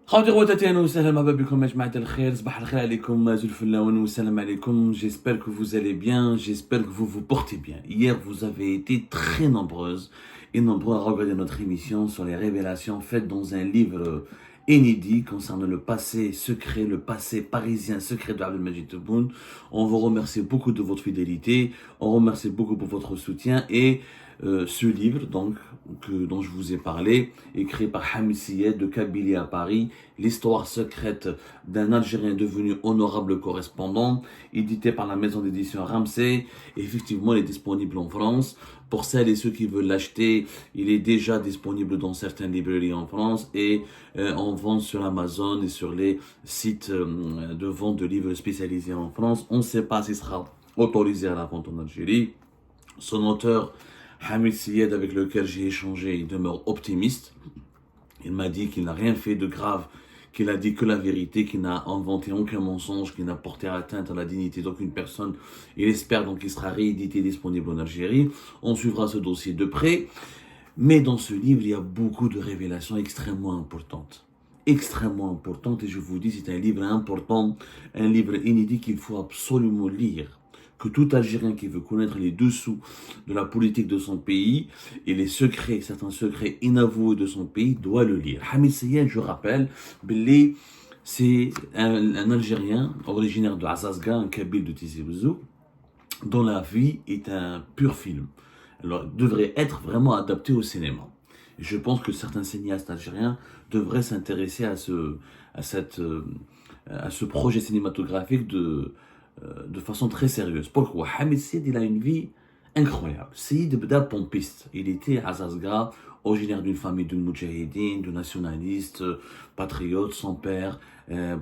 خوتي خواتاتي اهلا وسهلا مرحبا بكم يا جماعه الخير صباح الخير عليكم زول الفلاون والسلام عليكم. J'espère que vous allez bien, j'espère que vous vous portez bien. Hier vous avez été très nombreuses et nombreux à regarder notre émission sur les révélations faites dans un livre inédit concernant le passé secret, le passé parisien secret de Abdelmajid Tebboune. On vous remercie beaucoup de votre fidélité, on remercie beaucoup pour votre soutien et ce livre donc dont je vous ai parlé, écrit par Hamid Syed de Kabylie à Paris, l'histoire secrète d'un Algérien devenu honorable correspondant, édité par la maison d'édition Ramsay. Et effectivement, il est disponible en France. Pour celles et ceux qui veulent l'acheter, il est déjà disponible dans certaines librairies en France et en vente sur Amazon et sur les sites de vente de livres spécialisés en France. On ne sait pas s'il sera autorisé à la vente en Algérie. Son auteur, Hamid Syed, avec lequel j'ai échangé, il demeure optimiste. Il m'a dit qu'il n'a rien fait de grave, qu'il a dit que la vérité, qu'il n'a inventé aucun mensonge, qu'il n'a porté atteinte à la dignité d'aucune personne. Il espère donc qu'il sera réédité et disponible en Algérie. On suivra ce dossier de près. Mais dans ce livre, il y a beaucoup de révélations extrêmement importantes. Extrêmement importantes. Et je vous dis, c'est un livre important, un livre inédit qu'il faut absolument lire. Que tout Algérien qui veut connaître les dessous de la politique de son pays et les secrets, certains secrets inavoués de son pays, doit le lire. Hamid Syed, je rappelle, c'est un Algérien originaire de Azazga, un Kabyle de Tizi Ouzou, dont la vie est un pur film. Alors, il devrait être vraiment adapté au cinéma. Je pense que certains cinéastes algériens devraient s'intéresser à ce projet cinématographique de façon très sérieuse. Pourquoi? Hamid Syed, il a une vie incroyable. Syed bda pompiste. Il était à Azazga, originaire d'une famille de moudjahidines, de nationalistes, patriotes, son père.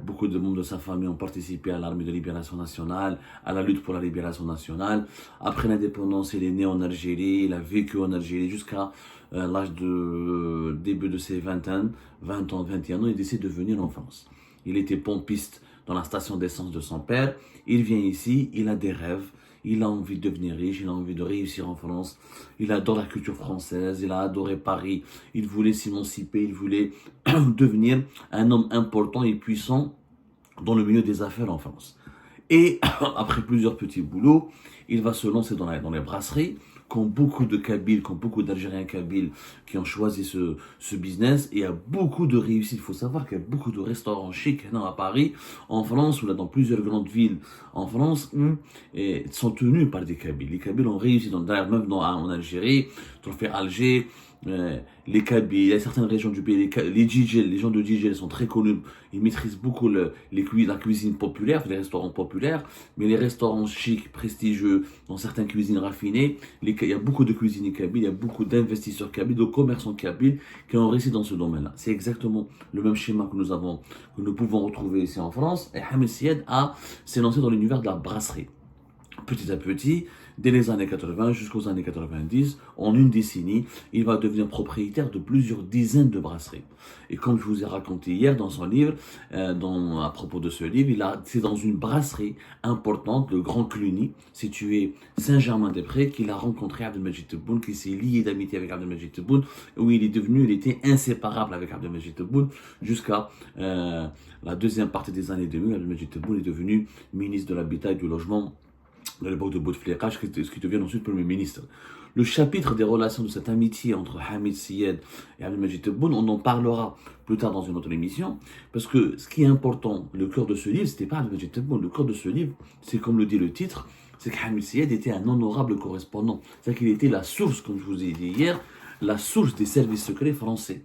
Beaucoup de membres de sa famille ont participé à l'armée de libération nationale, à la lutte pour la libération nationale. Après l'indépendance, il est né en Algérie, il a vécu en Algérie jusqu'à l'âge de début de ses 20 ans, 21 ans, il décide de venir en France. Il était pompiste dans la station d'essence de son père. Il vient ici, il a des rêves, il a envie de devenir riche, il a envie de réussir en France, il adore la culture française, il a adoré Paris, il voulait s'émanciper, il voulait devenir un homme important et puissant dans le milieu des affaires en France. Et après plusieurs petits boulots, il va se lancer dans les brasseries, comme beaucoup de Kabyles, comme beaucoup d'Algériens Kabyles qui ont choisi ce business. Et il y a beaucoup de réussite. Il faut savoir qu'il y a beaucoup de restaurants chics à Paris, en France, ou là dans plusieurs grandes villes en France, et sont tenus par des Kabyles. Les Kabyles ont réussi, même en Algérie, Trophée Alger, les Kabyles, il y a certaines régions du pays, les DJ, les gens de DJ sont très connus, ils maîtrisent beaucoup la cuisine populaire, les restaurants populaires, mais les restaurants chics, prestigieux, dans certaines cuisines raffinées, il y a beaucoup de cuisiniers kabyles, il y a beaucoup d'investisseurs kabyles, de commerçants kabyles qui ont réussi dans ce domaine-là. C'est exactement le même schéma que nous pouvons retrouver ici en France, et Hamid Syed s'est lancé dans l'univers de la brasserie. Petit à petit, dès les années 80 jusqu'aux années 90, en une décennie, il va devenir propriétaire de plusieurs dizaines de brasseries. Et comme je vous ai raconté hier dans son livre, à propos de ce livre, c'est dans une brasserie importante, le Grand Cluny, situé Saint-Germain-des-Prés, qu'il a rencontré Abdelmajid Tebboune, qui s'est lié d'amitié avec Abdelmajid Tebboune, où il était inséparable avec Abdelmajid Tebboune, jusqu'à la deuxième partie des années 2000. Abdelmajid Tebboune est devenu ministre de l'Habitat et du Logement de l'époque de Bouteflika, ce qui devient ensuite Premier ministre. Le chapitre des relations de cette amitié entre Hamid Syed et Abdelmajid Tebboune, on en parlera plus tard dans une autre émission, parce que ce qui est important, le cœur de ce livre, c'était pas Abdelmajid Tebboune. Le cœur de ce livre, c'est comme le dit le titre, c'est que Hamid Syed était un honorable correspondant. C'est-à-dire qu'il était la source, comme je vous ai dit hier, la source des services secrets français.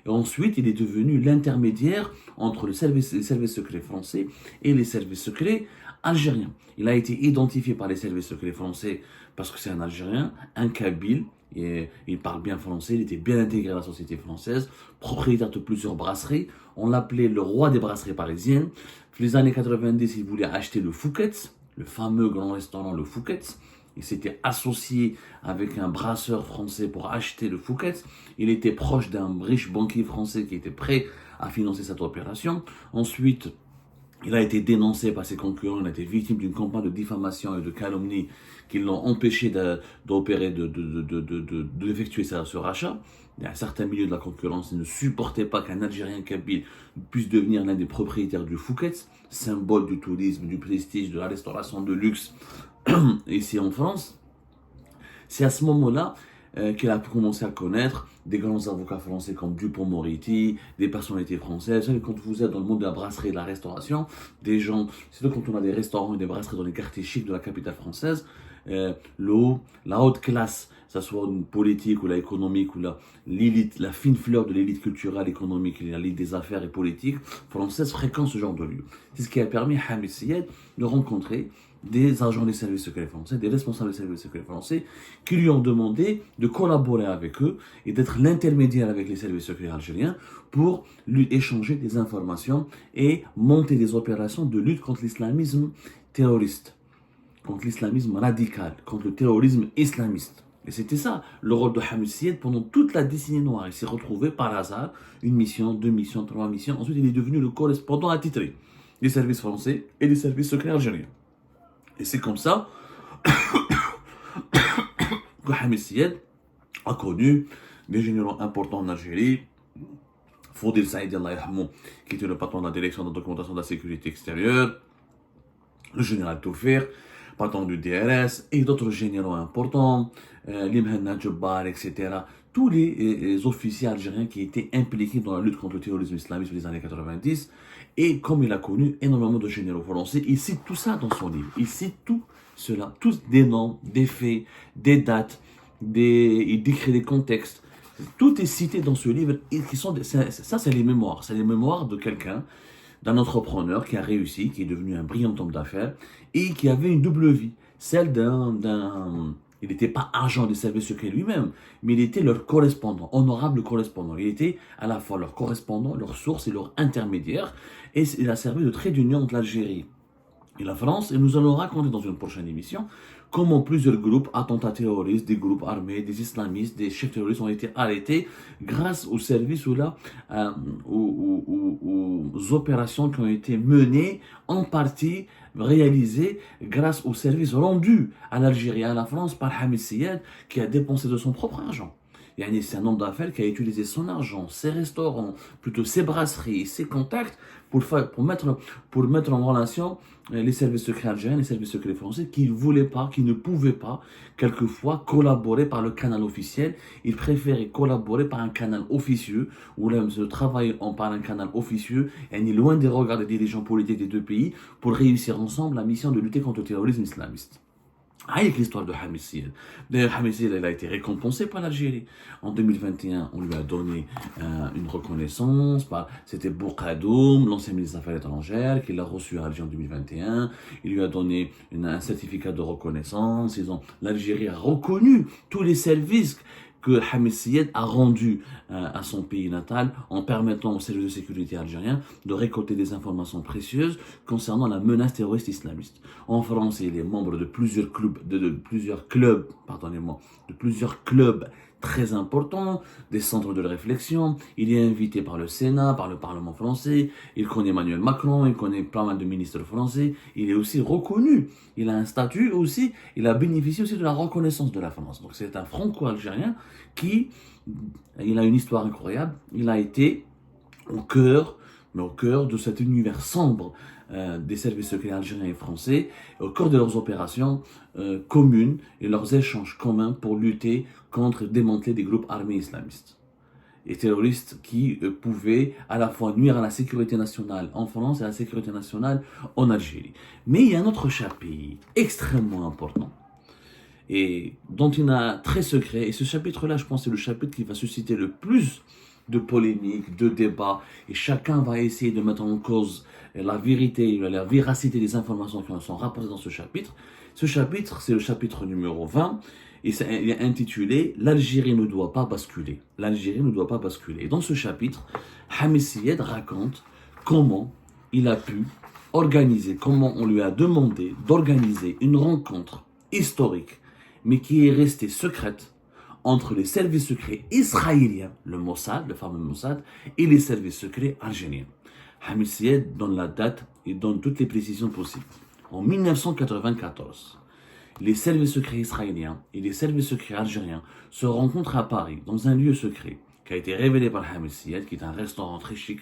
Et ensuite, il est devenu l'intermédiaire entre les services secrets français et les services secrets algériens. Il a été identifié par les services secrets français parce que c'est un Algérien, un Kabyle, et il parle bien français, il était bien intégré à la société française, propriétaire de plusieurs brasseries. On l'appelait le roi des brasseries parisiennes. Dans les années 90, il voulait acheter le Fouquet's, le fameux grand restaurant le Fouquet's. Il s'était associé avec un brasseur français pour acheter le Fouquet's. Il était proche d'un riche banquier français qui était prêt à financer cette opération. Ensuite, Il a été dénoncé par ses concurrents, il a été victime d'une campagne de diffamation et de calomnie qui l'ont empêché d'opérer, d'effectuer ce rachat. Il y a un certain milieu de la concurrence qui ne supportait pas qu'un Algérien kabyle puisse devenir l'un des propriétaires du Fouquet's, symbole du tourisme, du prestige, de la restauration de luxe ici en France. C'est à ce moment-là qu'il a commencé à connaître des grands avocats français comme Dupond-Moretti, des personnalités françaises. Quand vous êtes dans le monde de la brasserie et de la restauration, des gens, c'est quand on a des restaurants et des brasseries dans les quartiers chics de la capitale française, la haute classe, que ce soit une politique ou la économique ou l'élite, la fine fleur de l'élite culturelle, économique, l'élite des affaires et politiques françaises fréquentent ce genre de lieu. C'est ce qui a permis à Hamid Syed de rencontrer des agents des services secrets français, des responsables des services secrets français, qui lui ont demandé de collaborer avec eux et d'être l'intermédiaire avec les services secrets algériens pour lui échanger des informations et monter des opérations de lutte contre l'islamisme terroriste, contre l'islamisme radical, contre le terrorisme islamiste. Et c'était ça, le rôle de Hamid Syed pendant toute la décennie noire. Il s'est retrouvé par hasard, une mission, 2 missions, 3 missions. Ensuite, il est devenu le correspondant attitré des services français et des services secrets algériens. Et c'est comme ça que Hamid Syed a connu des généraux importants en Algérie, Fodil Saïdi, Allah yarhamou, qui était le patron de la direction de la documentation de la sécurité extérieure, le général Toufir, patron du DRS, et d'autres généraux importants, Limhan Jabbar, etc. Tous les officiers algériens qui étaient impliqués dans la lutte contre le terrorisme islamiste des années 90. Et comme il a connu énormément de généraux français, il cite tout ça dans son livre. Il cite tout cela, tous des noms, des faits, des dates, il décrit des contextes. Tout est cité dans ce livre. Et ça, c'est les mémoires. C'est les mémoires de quelqu'un, d'un entrepreneur qui a réussi, qui est devenu un brillant homme d'affaires et qui avait une double vie. Celle il n'était pas agent des services secrets lui-même, mais il était leur correspondant, honorable correspondant. Il était à la fois leur correspondant, leur source et leur intermédiaire. Et il a servi de trait d'union entre l'Algérie et la France. Et nous allons raconter dans une prochaine émission comment plusieurs groupes, attentats terroristes, des groupes armés, des islamistes, des chefs terroristes ont été arrêtés grâce aux services aux opérations qui ont été menées, en partie réalisées grâce aux services rendus à l'Algérie et à la France par Hamid Syed, qui a dépensé de son propre argent. C'est un homme d'affaires qui a utilisé son argent, ses restaurants, plutôt ses brasseries, ses contacts pour mettre en relation les services secrets algériens, les services secrets français qui ne pouvaient pas, quelquefois, collaborer par le canal officiel. Ils préféraient collaborer par un canal officieux, ou là, se travailler par un canal officieux, et ni loin des regards des dirigeants politiques des deux pays, pour réussir ensemble la mission de lutter contre le terrorisme islamiste. Avec l'histoire de Hamid Syed. D'ailleurs, Hamid Syed, il a été récompensé par l'Algérie. En 2021, on lui a donné une reconnaissance. C'était Bourkadoum, l'ancien ministre des Affaires étrangères, qui l'a reçu à Alger en 2021. Il lui a donné un certificat de reconnaissance. L'Algérie a reconnu tous les services que Hamid Syed a rendu à son pays natal en permettant aux services de sécurité algériens de récolter des informations précieuses concernant la menace terroriste islamiste. En France, il est membre de plusieurs clubs très importants, des centres de réflexion. Il est invité par le Sénat, par le Parlement français. Il connaît Emmanuel Macron, il connaît pas mal de ministres français. Il est aussi reconnu. Il a un statut aussi. Il a bénéficié aussi de la reconnaissance de la France. Donc c'est un franco-algérien il a une histoire incroyable. Il a été au cœur de cet univers sombre des services secrets algériens et français, au cœur de leurs opérations communes et leurs échanges communs pour lutter contre et démanteler des groupes armés islamistes et terroristes qui pouvaient à la fois nuire à la sécurité nationale en France et à la sécurité nationale en Algérie. Mais il y a un autre chapitre extrêmement important et dont il a très secret, et ce chapitre-là, je pense, c'est le chapitre qui va susciter le plus de polémiques, de débats, et chacun va essayer de mettre en cause la vérité, la véracité des informations qui sont rapportées dans ce chapitre. Ce chapitre, c'est le chapitre numéro 20, et il est intitulé « L'Algérie ne doit pas basculer ». L'Algérie ne doit pas basculer. Et dans ce chapitre, Hamid Syed raconte comment il a pu comment on lui a demandé d'organiser une rencontre historique, mais qui est restée secrète, entre les services secrets israéliens, le Mossad, le fameux Mossad, et les services secrets algériens. Hamid Syed donne la date et donne toutes les précisions possibles. En 1994, les services secrets israéliens et les services secrets algériens se rencontrent à Paris, dans un lieu secret, qui a été révélé par Hamid Syed, qui est un restaurant très chic,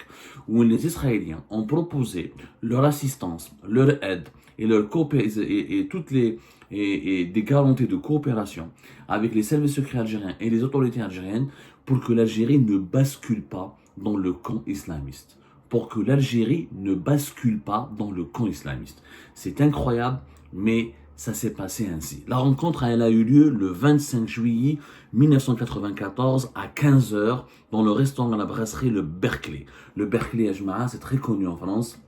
où les Israéliens ont proposé leur assistance, leur aide et leur et toutes les et des garanties de coopération avec les services secrets algériens et les autorités algériennes pour que l'Algérie ne bascule pas dans le camp islamiste. Pour que l'Algérie ne bascule pas dans le camp islamiste. C'est incroyable, mais ça s'est passé ainsi. La rencontre, elle a eu lieu le 25 juillet 1994 à 15 heures dans le restaurant à la brasserie Le Berkeley. Le Berkeley, Ajma'a, c'est très connu en France,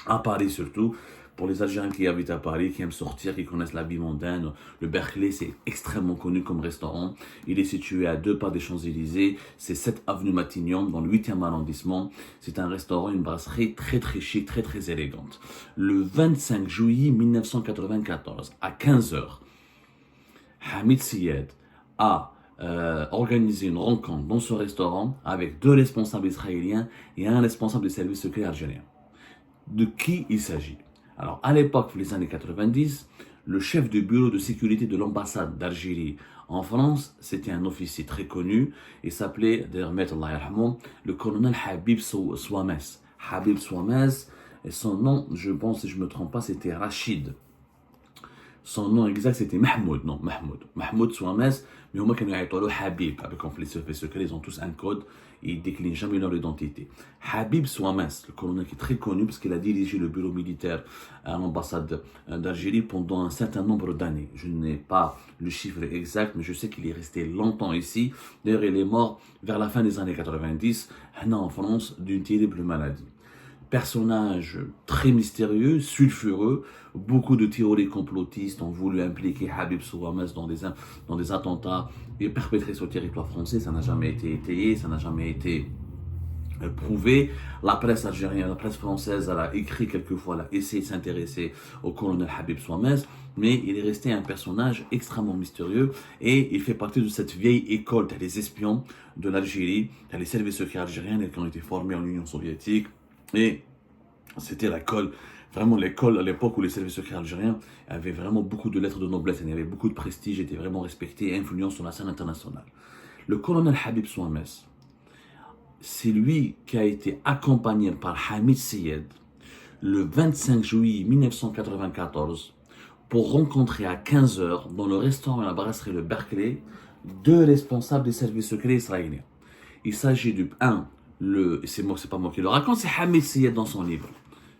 à Paris surtout. Pour les Algériens qui habitent à Paris, qui aiment sortir, qui connaissent la vie mondaine, le Berkeley, c'est extrêmement connu comme restaurant. Il est situé à 2 pas des Champs-Élysées. C'est 7 avenue Matignon, dans le 8e arrondissement. C'est un restaurant, une brasserie très très chic, très très élégante. Le 25 juillet 1994, à 15 heures, Hamid Syed a organisé une rencontre dans ce restaurant avec 2 responsables israéliens et un responsable des services secrets algériens. De qui il s'agit? Alors, à l'époque, pour les années 90, le chef du bureau de sécurité de l'ambassade d'Algérie en France, c'était un officier très connu, il s'appelait, d'ailleurs, le colonel Habib Souames. Habib Souames, et son nom, je pense, si je ne me trompe pas, c'était Rachid. Son nom exact, c'était Mahmoud. Non, Mahmoud. Mahmoud Souames, mais au moins, quand il Habib, avec les services secrets, ils ont tous un code, et ils ne déclinent jamais leur identité. Habib Souames, le colonel qui est très connu, parce qu'il a dirigé le bureau militaire à l'ambassade d'Algérie pendant un certain nombre d'années. Je n'ai pas le chiffre exact, mais je sais qu'il est resté longtemps ici. D'ailleurs, il est mort vers la fin des années 90, en France, d'une terrible maladie. Personnage très mystérieux, sulfureux. Beaucoup de théories complotistes ont voulu impliquer Habib Souames dans des attentats et perpétrés sur le territoire français. Ça n'a jamais été étayé, ça n'a jamais été prouvé. La presse algérienne, la presse française, elle a écrit quelquefois, elle a essayé de s'intéresser au colonel Habib Souames, mais il est resté un personnage extrêmement mystérieux et il fait partie de cette vieille école des espions de l'Algérie, les services secrets algériens qui ont été formés en Union soviétique. Et c'était vraiment l'école à l'époque où les services secrets algériens avaient vraiment beaucoup de lettres de noblesse, il y avait beaucoup de prestige, étaient vraiment respectés et influents sur la scène internationale. Le colonel Habib Souames, c'est lui qui a été accompagné par Hamid Syed le 25 juillet 1994 pour rencontrer à 15 heures dans le restaurant et la brasserie Le Berkeley 2 responsables des services secrets israéliens. Il s'agit c'est pas moi qui le raconte, c'est Hamid Syed dans son livre.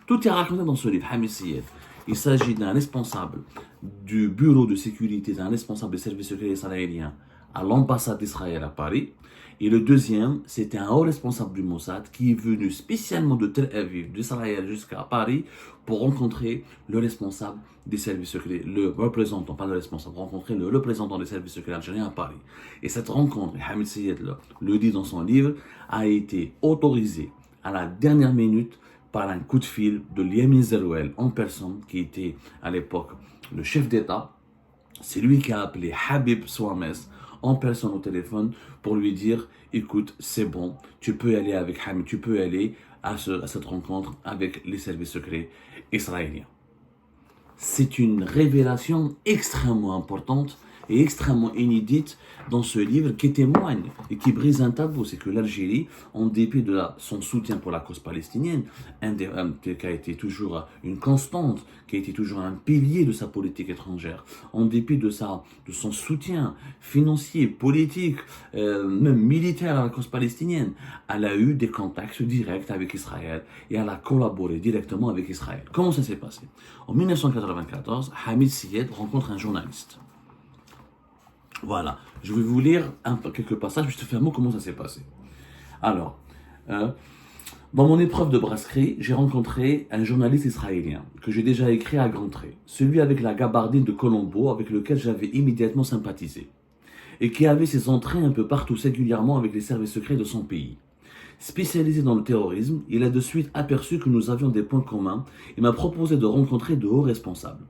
Tout est raconté dans ce livre, Hamid Syed. Il s'agit d'un responsable du bureau de sécurité, d'un responsable des services secrets israéliens à l'ambassade d'Israël à Paris. Et le deuxième, c'était un haut responsable du Mossad qui est venu spécialement de Tel Aviv, d'Israël jusqu'à Paris pour rencontrer le responsable des services secrets, le représentant, pas le responsable, rencontrer le représentant des services secrets algériens à Paris. Et cette rencontre, Hamid Syed le dit dans son livre, a été autorisée à la dernière minute par un coup de fil de Yamin Zerouel en personne, qui était à l'époque le chef d'État. C'est lui qui a appelé Habib Souames en personne au téléphone pour lui dire écoute, c'est bon, tu peux aller avec Hamid, tu peux aller à cette rencontre avec les services secrets israéliens. C'est une révélation extrêmement importante et extrêmement inédite dans ce livre qui témoigne et qui brise un tabou. C'est que l'Algérie, en dépit de son soutien pour la cause palestinienne, qui a été toujours une constante, qui a été toujours un pilier de sa politique étrangère, en dépit de son soutien financier, politique, même militaire à la cause palestinienne, elle a eu des contacts directs avec Israël et elle a collaboré directement avec Israël. Comment ça s'est passé? En 1994, Hamid Syed rencontre un journaliste. Voilà, je vais vous lire quelques passages, je te fais un mot comment ça s'est passé. Alors, dans mon épreuve de brasserie, j'ai rencontré un journaliste israélien que j'ai déjà écrit à grands traits, celui avec la gabardine de Colombo avec lequel j'avais immédiatement sympathisé, et qui avait ses entrées un peu partout singulièrement avec les services secrets de son pays. Spécialisé dans le terrorisme, il a de suite aperçu que nous avions des points communs et m'a proposé de rencontrer de hauts responsables.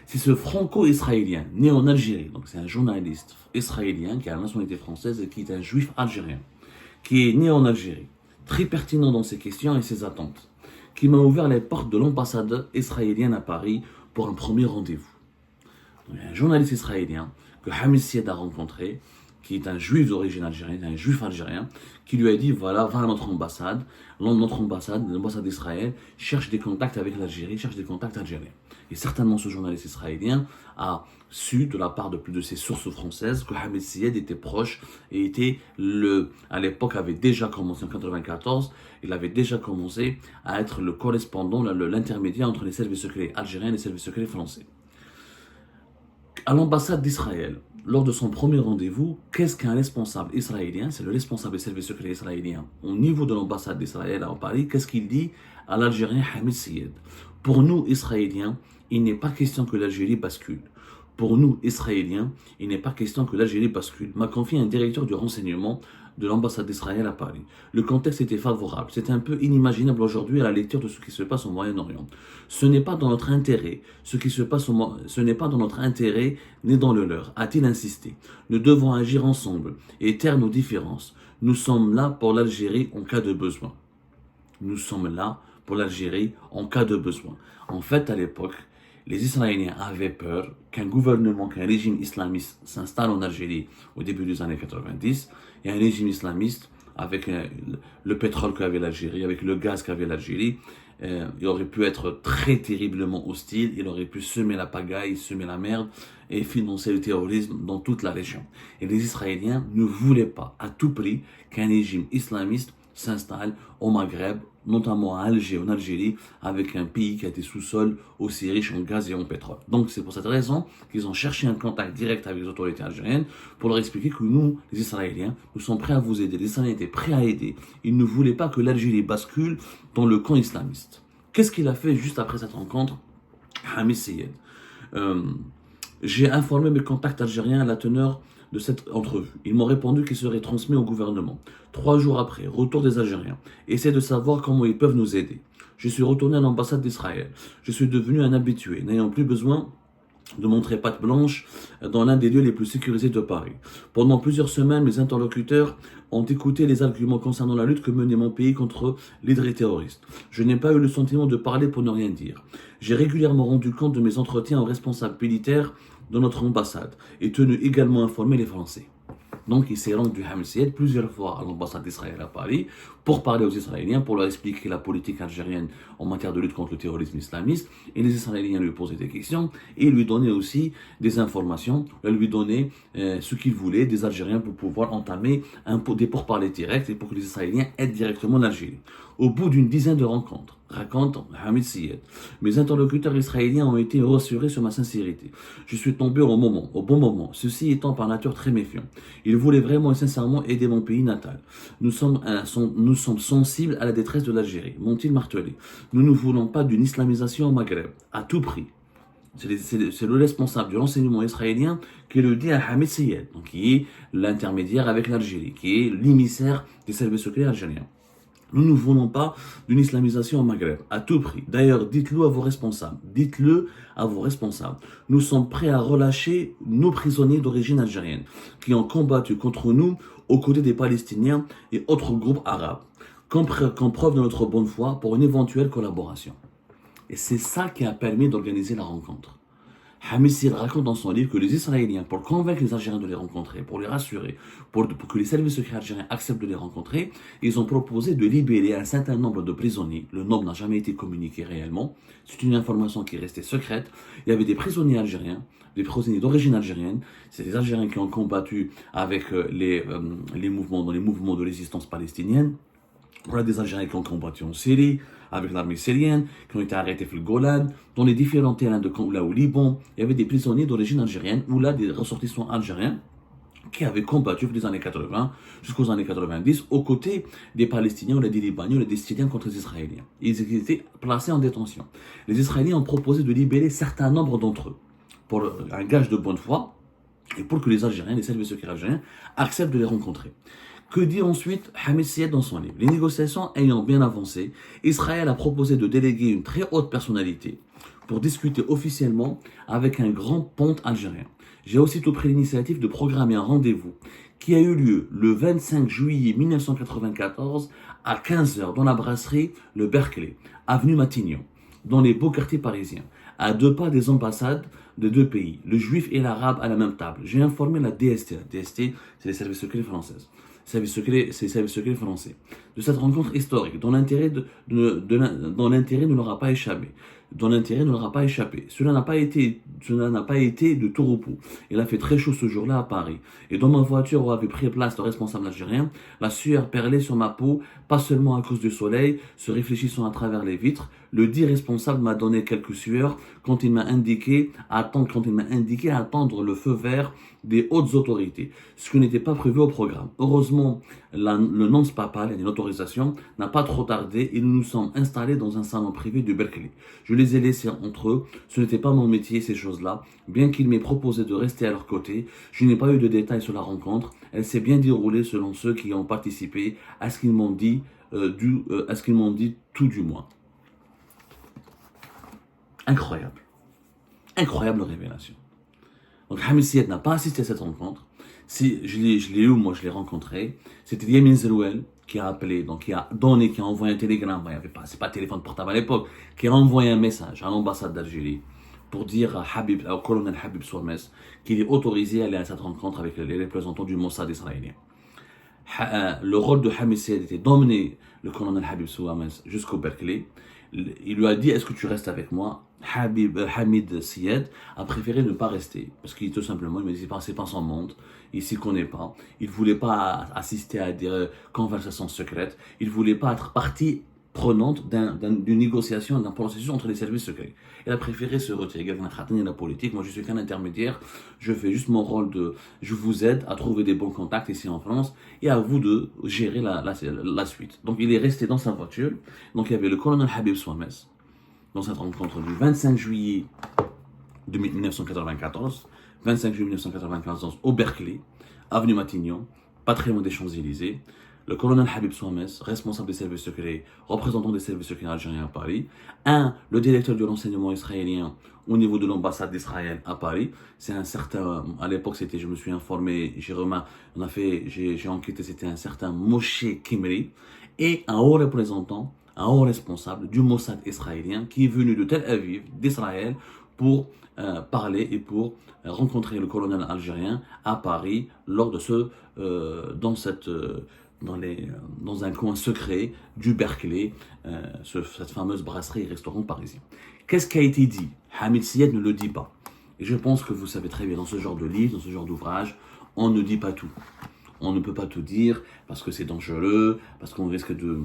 C'est ce franco-israélien, né en Algérie, donc c'est un journaliste israélien qui a la nationalité française et qui est un juif algérien, qui est né en Algérie, très pertinent dans ses questions et ses attentes. qui m'a ouvert les portes de l'ambassade israélienne à Paris pour un premier rendez-vous. Il y a un journaliste israélien que Hamid Sied a rencontré, qui est un juif d'origine algérienne, un juif algérien, qui lui a dit, voilà, va à notre ambassade, l'ambassade d'Israël, cherche des contacts avec l'Algérie, cherche des contacts algériens. Et certainement ce journaliste israélien a su, de la part de plus de ses sources françaises, que Hamid Sied était proche et à l'époque avait déjà commencé en 1994, il avait déjà commencé à être le correspondant, l'intermédiaire entre les services secrets algériens et les services secrets français. À l'ambassade d'Israël, lors de son premier rendez-vous, qu'est-ce qu'un responsable israélien, c'est le responsable des services secrets israéliens, au niveau de l'ambassade d'Israël à Paris, qu'est-ce qu'il dit à l'Algérien Hamid Sied? Pour nous, Israéliens, il n'est pas question que l'Algérie bascule. Pour nous, Israéliens, il n'est pas question que l'Algérie bascule, m'a confié un directeur du renseignement de l'ambassade d'Israël à Paris. Le contexte était favorable. C'est un peu inimaginable aujourd'hui à la lecture de ce qui se passe au Moyen-Orient. Ce n'est pas dans notre intérêt, ce n'est pas dans notre intérêt ni dans le leur, a-t-il insisté. Nous devons agir ensemble et taire nos différences. Nous sommes là pour l'Algérie en cas de besoin. Nous sommes là pour l'Algérie en cas de besoin. En fait, à l'époque, les Israéliens avaient peur qu'un régime islamiste s'installe en Algérie au début des années 90, et un régime islamiste avec le pétrole qu'avait l'Algérie, avec le gaz qu'avait l'Algérie, il aurait pu être très terriblement hostile, il aurait pu semer la pagaille, semer la merde et financer le terrorisme dans toute la région. Et les Israéliens ne voulaient pas à tout prix qu'un régime islamiste s'installe au Maghreb, notamment à Alger, en Algérie, avec un pays qui a été sous-sol aussi riche en gaz et en pétrole. Donc c'est pour cette raison qu'ils ont cherché un contact direct avec les autorités algériennes pour leur expliquer que nous, les Israéliens, nous sommes prêts à vous aider. Les Israéliens étaient prêts à aider. Ils ne voulaient pas que l'Algérie bascule dans le camp islamiste. Qu'est-ce qu'il a fait juste après cette rencontre, Hamid Sied? J'ai informé mes contacts algériens à la teneur de cette entrevue. Ils m'ont répondu qu'il serait transmis au gouvernement. 3 jours après, retour des Algériens. Essaie de savoir comment ils peuvent nous aider. Je suis retourné à l'ambassade d'Israël. Je suis devenu un habitué, n'ayant plus besoin de montrer patte blanche dans l'un des lieux les plus sécurisés de Paris. Pendant plusieurs semaines, mes interlocuteurs ont écouté les arguments concernant la lutte que menait mon pays contre l'hydre terroriste. Je n'ai pas eu le sentiment de parler pour ne rien dire. J'ai régulièrement rendu compte de mes entretiens aux responsables militaires de notre ambassade et tenu également à informer les Français. Donc il s'est rendu Hamid Sied plusieurs fois à l'ambassade d'Israël à Paris pour parler aux Israéliens, pour leur expliquer la politique algérienne en matière de lutte contre le terrorisme islamiste. Et les Israéliens lui posaient des questions et lui donnaient aussi des informations, lui donnaient ce qu'ils voulaient des Algériens pour pouvoir entamer des pourparlers directs et pour que les Israéliens aident directement l'Algérie. Au bout d'une dizaine de rencontres, raconte Hamid Sied, mes interlocuteurs israéliens ont été rassurés sur ma sincérité. Je suis tombé au bon moment, ceci étant par nature très méfiant. Ils voulaient vraiment et sincèrement aider mon pays natal. Nous sommes sensibles à la détresse de l'Algérie, m'ont-ils martelé. Nous ne voulons pas d'une islamisation au Maghreb, à tout prix. C'est le responsable du renseignement israélien qui le dit à Hamid Sied, donc qui est l'intermédiaire avec l'Algérie, qui est l'émissaire des services secrets algériens. Nous ne voulons pas d'une islamisation au Maghreb, à tout prix. D'ailleurs, dites-le à vos responsables. Dites-le à vos responsables. Nous sommes prêts à relâcher nos prisonniers d'origine algérienne qui ont combattu contre nous aux côtés des Palestiniens et autres groupes arabes, comme preuve de notre bonne foi pour une éventuelle collaboration. Et c'est ça qui a permis d'organiser la rencontre. Hamid Sied raconte dans son livre que les Israéliens, pour convaincre les Algériens de les rencontrer, pour les rassurer, pour que les services secrets algériens acceptent de les rencontrer, ils ont proposé de libérer un certain nombre de prisonniers. Le nombre n'a jamais été communiqué réellement. C'est une information qui est restée secrète. Il y avait des prisonniers algériens, des prisonniers d'origine algérienne. C'est des Algériens qui ont combattu avec les mouvements de résistance palestinienne. Voilà des Algériens qui ont combattu en Syrie, avec l'armée syrienne, qui ont été arrêtés sur le Golan, dans les différents terrains de camp, là au Liban, il y avait des prisonniers d'origine algérienne, ou là des ressortissants algériens qui avaient combattu depuis les années 80 jusqu'aux années 90 aux côtés des Palestiniens, ou des Libanais, ou des Syriens contre les Israéliens. Ils étaient placés en détention. Les Israéliens ont proposé de libérer certains nombres d'entre eux, pour un gage de bonne foi, et pour que les Algériens, les services secrets algériens, acceptent de les rencontrer. Que dit ensuite Hamid Sied dans son livre? Les négociations ayant bien avancé, Israël a proposé de déléguer une très haute personnalité pour discuter officiellement avec un grand ponte algérien. J'ai aussitôt pris l'initiative de programmer un rendez-vous qui a eu lieu le 25 juillet 1994 à 15 heures dans la brasserie Le Berkeley, avenue Matignon, dans les beaux quartiers parisiens, à 2 pas des ambassades de 2 pays, le juif et l'arabe à la même table. J'ai informé la DST. La DST, c'est les services secrets françaises. Services secrets, c'est les services secrets français. De cette rencontre historique, dont l'intérêt ne leur a pas échappé. Cela n'a pas été de tout repos. Il a fait très chaud ce jour-là à Paris. Et dans ma voiture où avait pris place le responsable algérien, la sueur perlait sur ma peau, pas seulement à cause du soleil, se réfléchissant à travers les vitres. Le dit responsable m'a donné quelques sueurs quand il m'a indiqué à attendre le feu vert des hautes autorités, ce qui n'était pas prévu au programme. Heureusement, le nonce papal, une autorisation, n'a pas trop tardé et nous nous sommes installés dans un salon privé du Berkeley. Je les ai laissés entre eux, ce n'était pas mon métier ces choses-là, bien qu'il m'ait proposé de rester à leur côté. Je n'ai pas eu de détails sur la rencontre, elle s'est bien déroulée selon ceux qui ont participé à ce qu'ils m'ont dit, tout du moins. Incroyable. Incroyable révélation. Donc Hamid Siyed n'a pas assisté à cette rencontre. Si je l'ai eu, moi je l'ai rencontré. C'était Yamin Zerouel qui a appelé, donc qui a envoyé un télégramme. Il n'y avait pas, c'est pas téléphone portable à l'époque, qui a envoyé un message à l'ambassade d'Algérie pour dire au colonel Habib Souames qu'il est autorisé à aller à cette rencontre avec les représentants du Mossad israélien. Le rôle de Hamid Siyed était d'emmener le colonel Habib Souames jusqu'au Berkeley. Il lui a dit: est-ce que tu restes avec moi? Hamid Siyed a préféré ne pas rester parce qu'il tout simplement, il me dit c'est pas son monde, il s'y connaît pas, il voulait pas assister à des conversations secrètes, il voulait pas être partie prenante d'une négociation, d'un processus entre les services secrets. Il a préféré se retirer. La politique, moi je suis qu'un intermédiaire, je fais juste mon rôle je vous aide à trouver des bons contacts ici en France et à vous de gérer la suite. Donc il est resté dans sa voiture. Donc il y avait le colonel Habib Souames dans cette rencontre du 25 juillet 1994, 25 juillet 1994 au Berkeley, avenue Matignon, pas très loin des Champs-Élysées. Le colonel Habib Souames, responsable des services secrets, représentant des services secrets algériens à Paris. Le directeur de renseignement israélien au niveau de l'ambassade d'Israël à Paris. C'est un certain, à l'époque je me suis informé, j'ai enquêté, c'était un certain Moshe Kimri. Et un haut représentant, un haut responsable du Mossad israélien qui est venu de Tel Aviv, d'Israël, pour parler et pour rencontrer le colonel algérien à Paris lors de dans un coin secret du Berkeley, cette fameuse brasserie et restaurant parisien. Qu'est-ce qui a été dit? Hamid Siyed ne le dit pas. Et je pense que vous savez très bien, dans ce genre de livre, dans ce genre d'ouvrage, on ne dit pas tout. On ne peut pas tout dire parce que c'est dangereux, parce qu'on risque de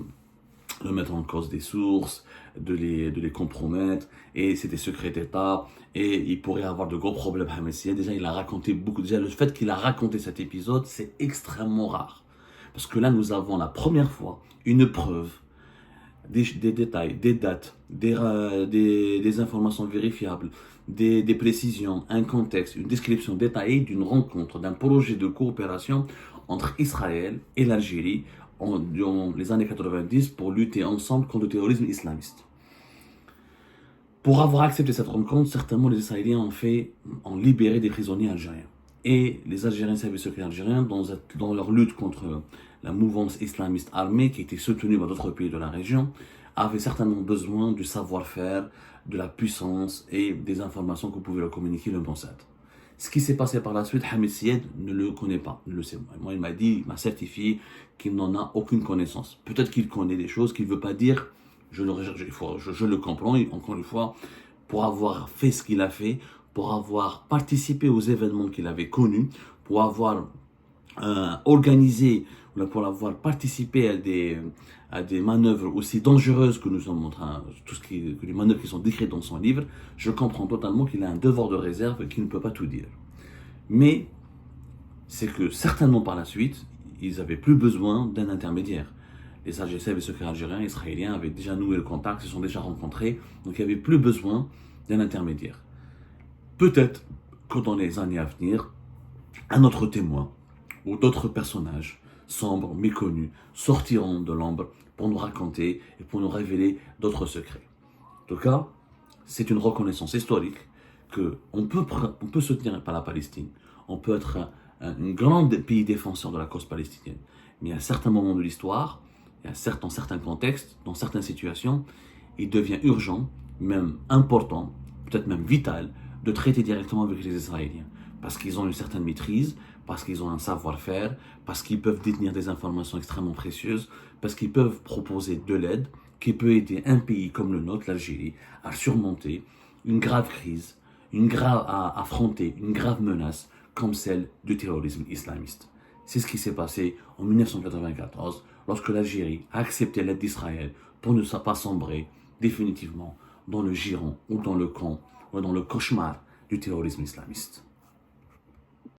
mettre en cause des sources, de les compromettre, et c'est des secrets d'État, et il pourrait avoir de gros problèmes. Hamid Siyed, déjà, il a raconté beaucoup. Déjà, le fait qu'il a raconté cet épisode, c'est extrêmement rare. Parce que là, nous avons la première fois une preuve, des détails, des dates, des informations vérifiables, des précisions, un contexte, une description détaillée d'une rencontre, d'un projet de coopération entre Israël et l'Algérie dans les années 90 pour lutter ensemble contre le terrorisme islamiste. Pour avoir accepté cette rencontre, certainement les Israéliens ont libéré des prisonniers algériens. Et les Algériens, services secrets algériens, dans leur lutte contre la mouvance islamiste armée qui était soutenue par d'autres pays de la région, avaient certainement besoin du savoir-faire, de la puissance et des informations que pouvait leur communiquer le Mossad. Ce qui s'est passé par la suite, Hamid Siyed ne le connaît pas, ne le sait pas. Moi, il m'a certifié qu'il n'en a aucune connaissance. Peut-être qu'il connaît des choses qu'il ne veut pas dire, je le comprends, et encore une fois, pour avoir fait ce qu'il a fait, pour avoir participé aux événements qu'il avait connus, pour avoir organisé, pour avoir participé à des manœuvres aussi dangereuses que nous sommes en train, que les manœuvres qui sont décrites dans son livre, je comprends totalement qu'il a un devoir de réserve et qu'il ne peut pas tout dire. Mais c'est que certainement par la suite, ils n'avaient plus besoin d'un intermédiaire. Les AGC, les secrets algériens, israéliens avaient déjà noué le contact, se sont déjà rencontrés, donc il n'y avait plus besoin d'un intermédiaire. Peut-être que dans les années à venir, un autre témoin ou d'autres personnages sombres, méconnus, sortiront de l'ombre pour nous raconter et pour nous révéler d'autres secrets. En tout cas, c'est une reconnaissance historique qu'on peut soutenir par la Palestine, on peut être un grand pays défenseur de la cause palestinienne, mais à certains moments de l'histoire, Dans certains contextes, dans certaines situations, il devient urgent, même important, peut-être même vital, de traiter directement avec les Israéliens. Parce qu'ils ont une certaine maîtrise, parce qu'ils ont un savoir-faire, parce qu'ils peuvent détenir des informations extrêmement précieuses, parce qu'ils peuvent proposer de l'aide qui peut aider un pays comme le nôtre, l'Algérie, à surmonter une grave crise, à affronter une grave menace comme celle du terrorisme islamiste. C'est ce qui s'est passé en 1994, lorsque l'Algérie a accepté l'aide d'Israël pour ne pas sombrer définitivement dans le giron ou dans le camp ou dans le cauchemar du terrorisme islamiste.